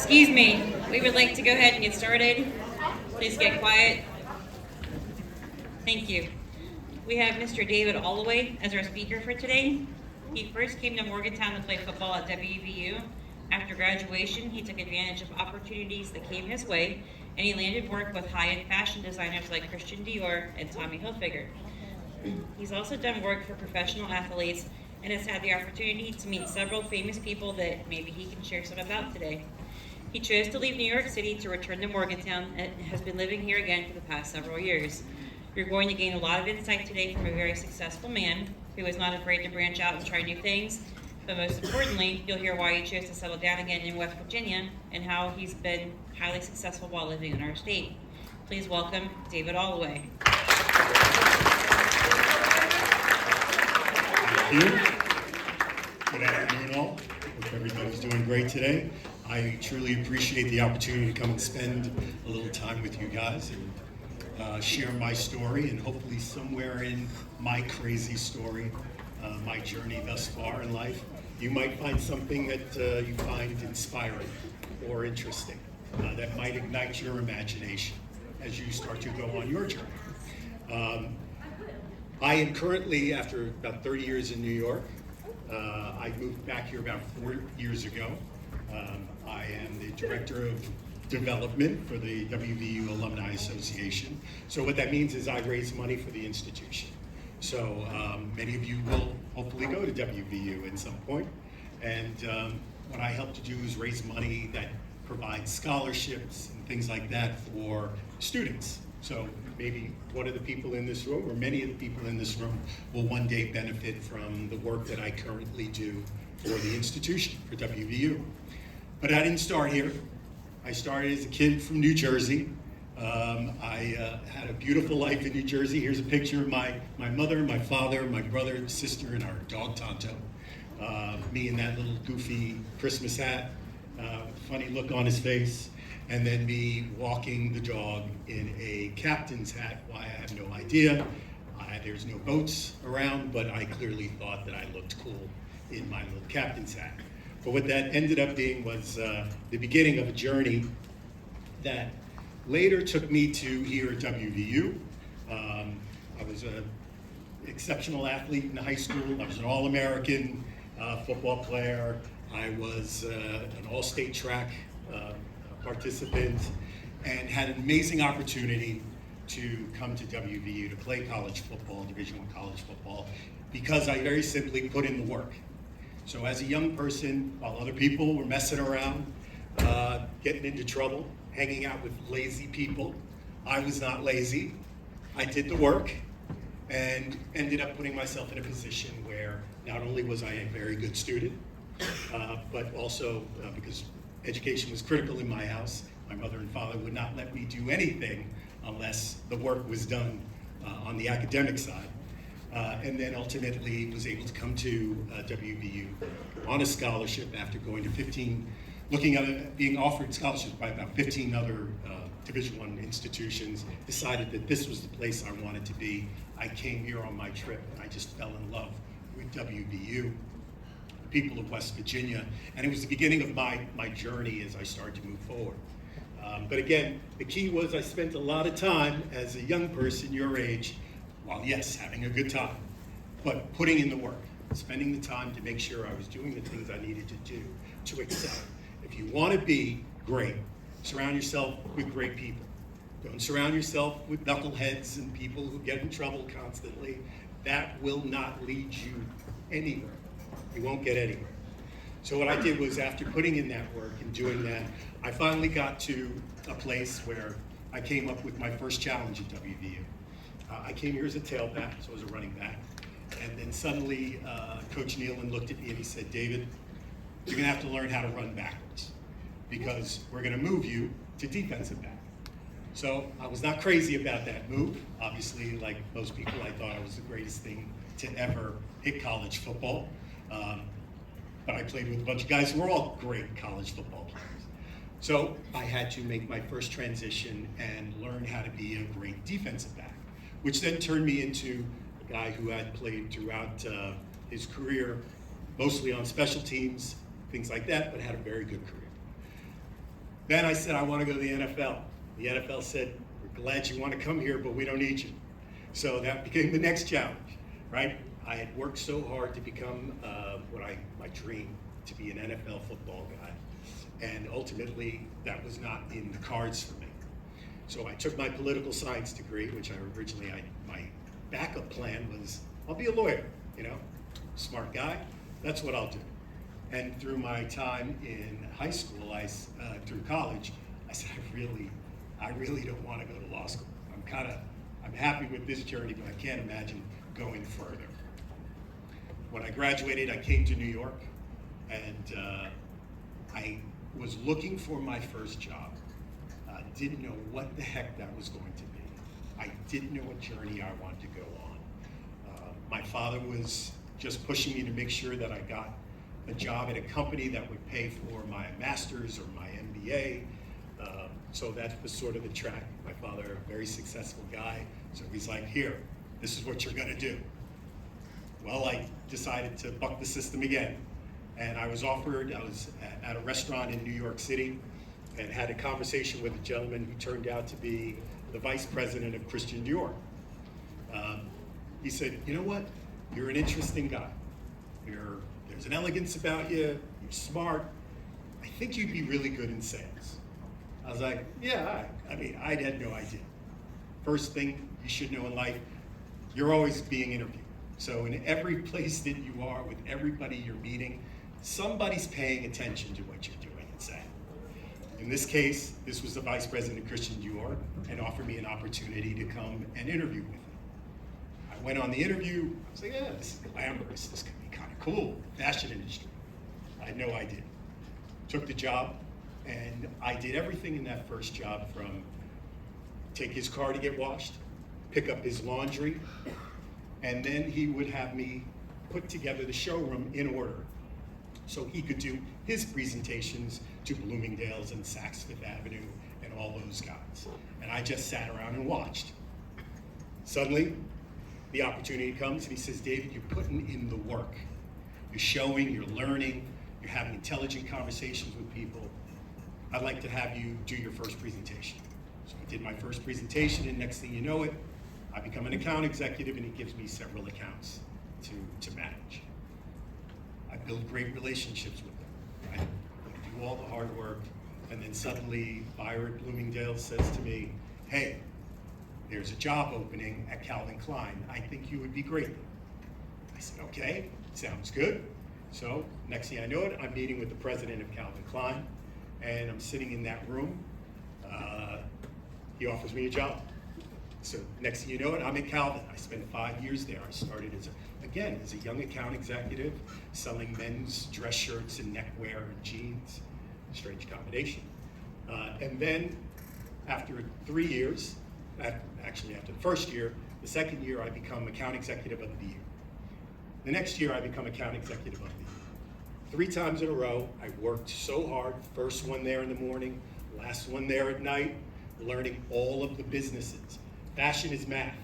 Excuse me, we would like to go ahead and get started. Please get quiet. Thank you. We have Mr. David Allaway as our speaker for today. He first came to Morgantown to play football at WVU. After graduation, he took advantage of opportunities that came his way, and he landed work with high-end fashion designers like Christian Dior and Tommy Hilfiger. He's also done work for professional athletes and has had the opportunity to meet several famous people that maybe he can share some about today. He chose to leave New York City to return to Morgantown and has been living here again for the past several years. You're going to gain a lot of insight today from a very successful man who is not afraid to branch out and try new things, but most importantly, you'll hear why he chose to settle down again in West Virginia and how he's been highly successful while living in our state. Please welcome David Allaway. Thank you. Good afternoon, all. Hope everybody's doing great today. I truly appreciate the opportunity to come and spend a little time with you guys and share my story, and hopefully somewhere in my crazy story, my journey thus far in life, you might find something that you find inspiring or interesting that might ignite your imagination as you start to go on your journey. I am currently, after about 30 years in New York, I moved back here about 4 years ago. I am the Director of Development for the WVU Alumni Association. So what that means is I raise money for the institution. So many of you will hopefully go to WVU at some point. And what I help to do is raise money that provides scholarships and things like that for students. So maybe one of the people in this room, or many of the people in this room, will one day benefit from the work that I currently do for the institution, for WVU. But I didn't start here. I started as a kid from New Jersey. I had a beautiful life in New Jersey. Here's a picture of my mother, my father, my brother, sister, and our dog Tonto. Me in that little goofy Christmas hat, funny look on his face, and then me walking the dog in a captain's hat. Why, I have no idea. There's no boats around, but I clearly thought that I looked cool in my little captain's hat. But what that ended up being was the beginning of a journey that later took me to here at WVU. I was an exceptional athlete in high school. I was an All-American football player. I was an all-state track participant and had an amazing opportunity to come to WVU to play college football, Division I college football, because I very simply put in the work. So as a young person, while other people were messing around, getting into trouble, hanging out with lazy people, I was not lazy. I did the work and ended up putting myself in a position where not only was I a very good student, but also because education was critical in my house, my mother and father would not let me do anything unless the work was done on the academic side. And then ultimately was able to come to WVU on a scholarship after going to looking at it, being offered scholarships by about 15 other Division I institutions, decided that this was the place I wanted to be. I came here on my trip and I just fell in love with WVU, the people of West Virginia, and it was the beginning of my journey as I started to move forward. But again, the key was I spent a lot of time as a young person your age, while yes, having a good time, but putting in the work, spending the time to make sure I was doing the things I needed to do to excel. If you want to be great, surround yourself with great people. Don't surround yourself with knuckleheads and people who get in trouble constantly. That will not lead you anywhere. You won't get anywhere. So what I did was, after putting in that work and doing that, I finally got to a place where I came up with my first challenge at WVU. I came here as a tailback, so I was a running back. And then suddenly, Coach Nealon looked at me and he said, David, you're gonna have to learn how to run backwards because we're gonna move you to defensive back. So I was not crazy about that move. Obviously, like most people, I thought it was the greatest thing to ever hit college football. But I played with a bunch of guys who were all great college football players. So I had to make my first transition and learn how to be a great defensive back, which then turned me into a guy who had played throughout his career, mostly on special teams, things like that, but had a very good career. Then I said, I want to go to the NFL. The NFL said, we're glad you want to come here, but we don't need you. So that became the next challenge, right? I had worked so hard to become my dream, to be an NFL football guy. And ultimately, that was not in the cards for me. So I took my political science degree, which my backup plan was, I'll be a lawyer, smart guy, that's what I'll do. And through my time in high school, through college, I said, I really don't want to go to law school. I'm happy with this journey, but I can't imagine going further. When I graduated, I came to New York, and I was looking for my first job. Didn't know what the heck that was going to be. I didn't know what journey I wanted to go on. My father was just pushing me to make sure that I got a job at a company that would pay for my master's or my MBA. So that was sort of the track. My father, a very successful guy, so he's like, here, this is what you're gonna do. Well, I decided to buck the system again. And I was at a restaurant in New York City and had a conversation with a gentleman who turned out to be the vice president of Christian Dior. He said, you know what? You're an interesting guy. There's an elegance about you, you're smart. I think you'd be really good in sales. I was like, yeah, I had no idea. First thing you should know in life, you're always being interviewed. So in every place that you are, with everybody you're meeting, somebody's paying attention to what you're doing and saying. In this case, this was the vice president of Christian Dior and offered me an opportunity to come and interview with him. I went on the interview, I was like, yeah, this is glamorous, this could be kind of cool, fashion industry. I had no idea. Took the job, and I did everything in that first job, from take his car to get washed, pick up his laundry, and then he would have me put together the showroom in order so he could do his presentations to Bloomingdale's and Saks Fifth Avenue and all those guys. And I just sat around and watched. Suddenly, the opportunity comes and he says, David, you're putting in the work. You're showing, you're learning, you're having intelligent conversations with people. I'd like to have you do your first presentation. So I did my first presentation, and next thing you know it, I become an account executive, and he gives me several accounts to manage. I build great relationships with them. Right? I do all the hard work, and then suddenly, buyer at Bloomingdale's says to me, hey, there's a job opening at Calvin Klein. I think you would be great. I said, okay, sounds good. So next thing I know it, I'm meeting with the president of Calvin Klein, and I'm sitting in that room. He offers me a job. So next thing you know it, I'm at Calvin. I spent 5 years there. I started as a young account executive, selling men's dress shirts and neckwear and jeans. Strange combination. And then after 3 years, after the first year, the second year I become account executive of the year. The next year I become account executive of the year. 3 times in a row, I worked so hard. First one there in the morning, last one there at night, learning all of the businesses. Fashion is math.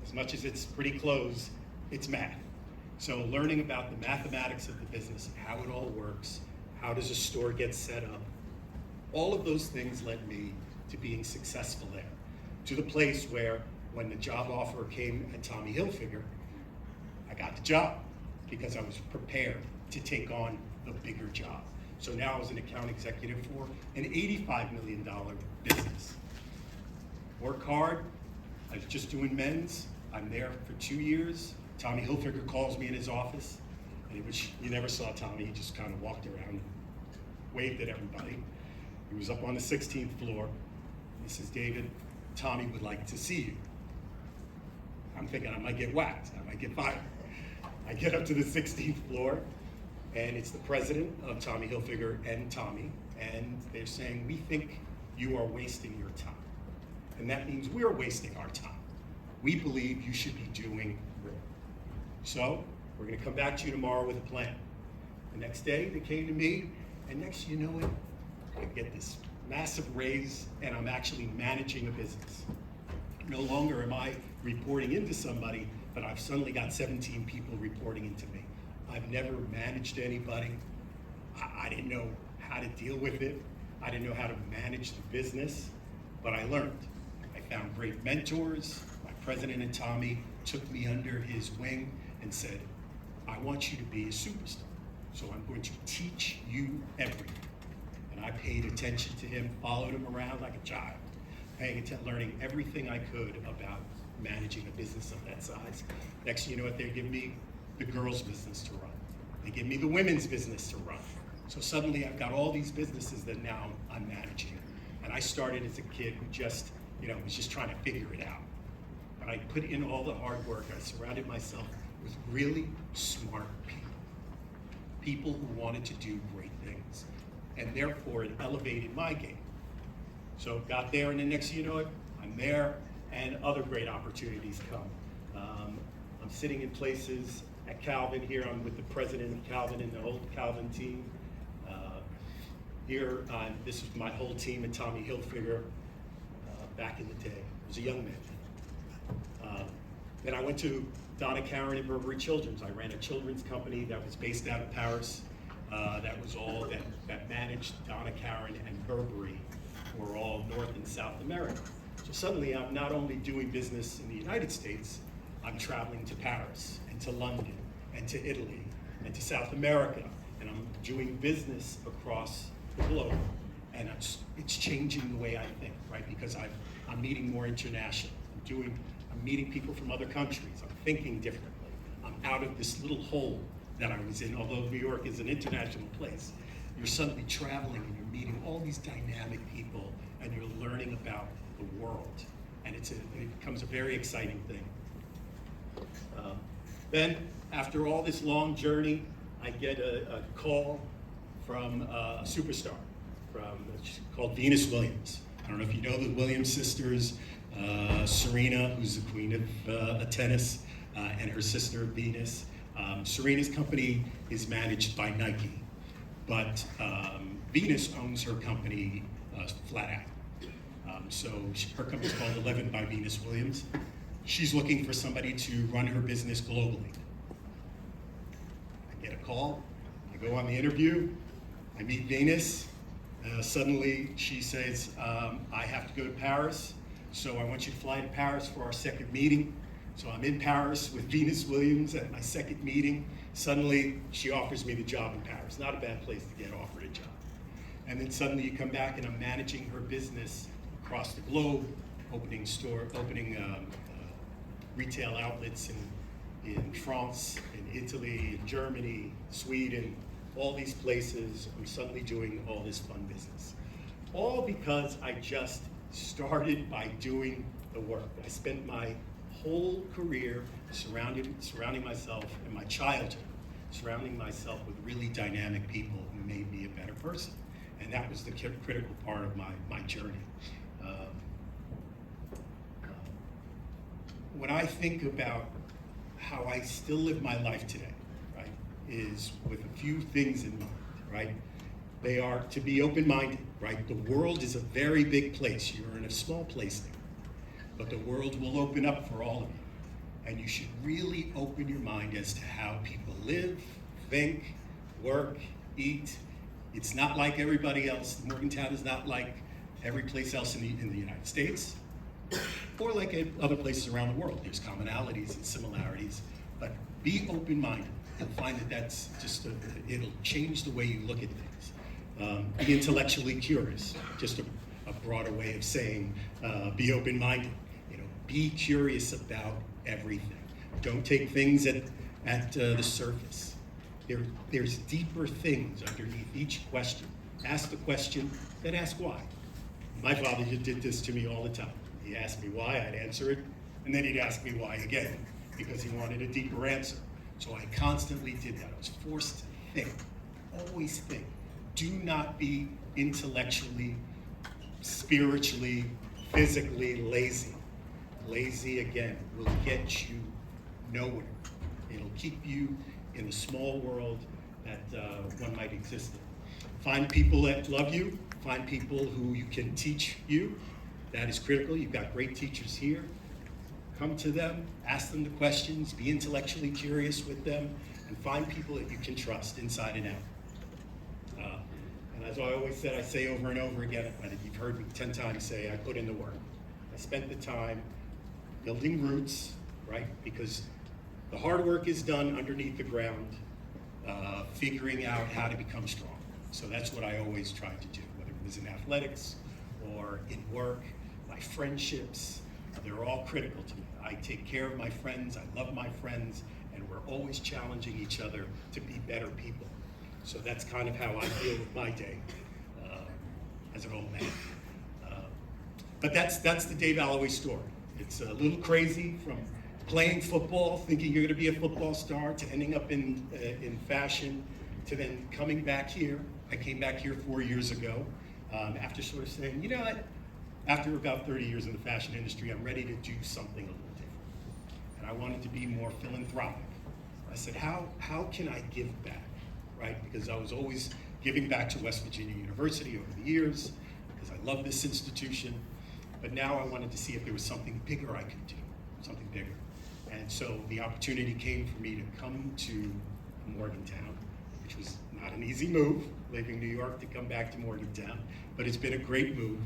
As much as it's pretty clothes, it's math. So learning about the mathematics of the business, how it all works, how does a store get set up, all of those things led me to being successful there. To the place where when the job offer came at Tommy Hilfiger, I got the job because I was prepared to take on the bigger job. So now I was an account executive for an $85 million business. Work hard. I was just doing men's. I'm there for 2 years. Tommy Hilfiger calls me in his office, and you never saw Tommy. He just kind of walked around and waved at everybody. He was up on the 16th floor. He says, David, Tommy would like to see you. I'm thinking I might get whacked. I might get fired. I get up to the 16th floor, and it's the president of Tommy Hilfiger and Tommy, and they're saying, we think you are wasting your time. And that means we're wasting our time. We believe you should be doing more. So we're gonna come back to you tomorrow with a plan. The next day they came to me, and next you know it, I get this massive raise, and I'm actually managing a business. No longer am I reporting into somebody, but I've suddenly got 17 people reporting into me. I've never managed anybody. I didn't know how to deal with it. I didn't know how to manage the business, but I learned. I found great mentors. My president and Tommy took me under his wing and said, I want you to be a superstar. So I'm going to teach you everything. And I paid attention to him, followed him around like a child, paying attention, learning everything I could about managing a business of that size. Next thing you know what, they give me the girls' business to run. They give me the women's business to run. So suddenly I've got all these businesses that now I'm managing. And I started as a kid who just, was just trying to figure it out. But I put in all the hard work. I surrounded myself with really smart people. People who wanted to do great things. And therefore it elevated my game. So got there, and the next thing you know it, I'm there, and other great opportunities come. I'm sitting in places at Calvin here. I'm with the president of Calvin and the whole Calvin team. Here, this is my whole team at Tommy Hilfiger back in the day. I was a young man. Then I went to Donna Karan and Burberry Children's. I ran a children's company that was based out of Paris. That was all that managed Donna Karan and Burberry for all North and South America. So suddenly I'm not only doing business in the United States, I'm traveling to Paris and to London and to Italy and to South America, and I'm doing business across the globe. And it's changing the way I think, right? Because I'm meeting more international. I'm meeting people from other countries. I'm thinking differently. I'm out of this little hole that I was in. Although New York is an international place, you're suddenly traveling and you're meeting all these dynamic people, and you're learning about the world. And it becomes a very exciting thing. Then, after all this long journey, I get a call from a superstar called Venus Williams. I don't know if you know the Williams sisters, Serena, who's the queen of tennis, and her sister Venus. Serena's company is managed by Nike, but Venus owns her company flat out. So her company's called 11 by Venus Williams. She's looking for somebody to run her business globally. I get a call, I go on the interview, I meet Venus. Suddenly she says, I have to go to Paris, so I want you to fly to Paris for our second meeting. So I'm in Paris with Venus Williams at my second meeting. Suddenly she offers me the job in Paris. Not a bad place to get offered a job. And then suddenly you come back and I'm managing her business across the globe, opening retail outlets in France, in Italy, in Germany, Sweden, all these places. I'm suddenly doing all this fun business. All because I just started by doing the work. I spent my whole career surrounding myself, in my childhood, surrounding myself with really dynamic people who made me a better person. And that was the critical part of my journey. When I think about how I still live my life today, right, is with a few things in mind, right? They are to be open-minded, right? The world is a very big place. You're in a small place there, but the world will open up for all of you. And you should really open your mind as to how people live, think, work, eat. It's not like everybody else. Morgantown is not like every place else in the United States, or like other places around the world. There's commonalities and similarities, but be open-minded. You'll find that that's just, it'll change the way you look at things. Be intellectually curious, just a broader way of saying be open-minded. Be curious about everything. Don't take things at the surface. There's deeper things underneath each question. Ask the question, then ask why. My father did this to me all the time. He asked me why, I'd answer it, and then he'd ask me why again, because he wanted a deeper answer. So I constantly did that. I was forced to think, always think. Do not be intellectually, spiritually, physically lazy. Lazy, again, will get you nowhere. It'll keep you in the small world that one might exist in. Find people that love you. Find people who you can teach you. That is critical. You've got great teachers here. Come to them, ask them the questions, be intellectually curious with them, and find people that you can trust inside and out. And As I always said, I say over and over again, and you've heard me 10 times say, I put in the work. I spent the time building roots, right? Because the hard work is done underneath the ground, figuring out how to become strong. So that's what I always tried to do, whether it was in athletics or in work. My friendships, they're all critical to me. I take care of my friends, I love my friends, and we're always challenging each other to be better people. So that's kind of how I deal with my day as an old man. But that's the Dave Allaway story. It's a little crazy, from playing football, thinking you're going to be a football star, to ending up in fashion, to then coming back here. I came back here 4 years ago after sort of saying, you know what, after about 30 years in the fashion industry, I'm ready to do something a little different. And I wanted to be more philanthropic. I said, how can I give back, right? Because I was always giving back to West Virginia University over the years, because I love this institution. But now I wanted to see if there was something bigger I could do, something bigger. And so the opportunity came for me to come to Morgantown, which was not an easy move, leaving New York to come back to Morgantown, but it's been a great move.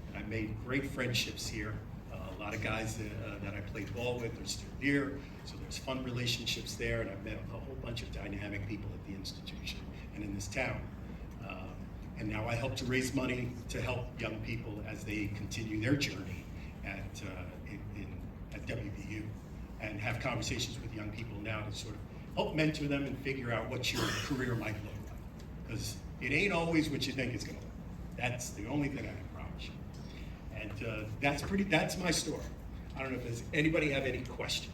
And I made great friendships here. A lot of guys that I played ball with are still here, so there's fun relationships there, and I've met a whole bunch of dynamic people at the institution and in this town. And now I help to raise money to help young people as they continue their journey at WVU, and have conversations with young people now to sort of help mentor them and figure out what your career might look like. Because it ain't always what you think it's gonna look like. That's the only thing I can promise you. And that's my story. I don't know if does anybody have any questions?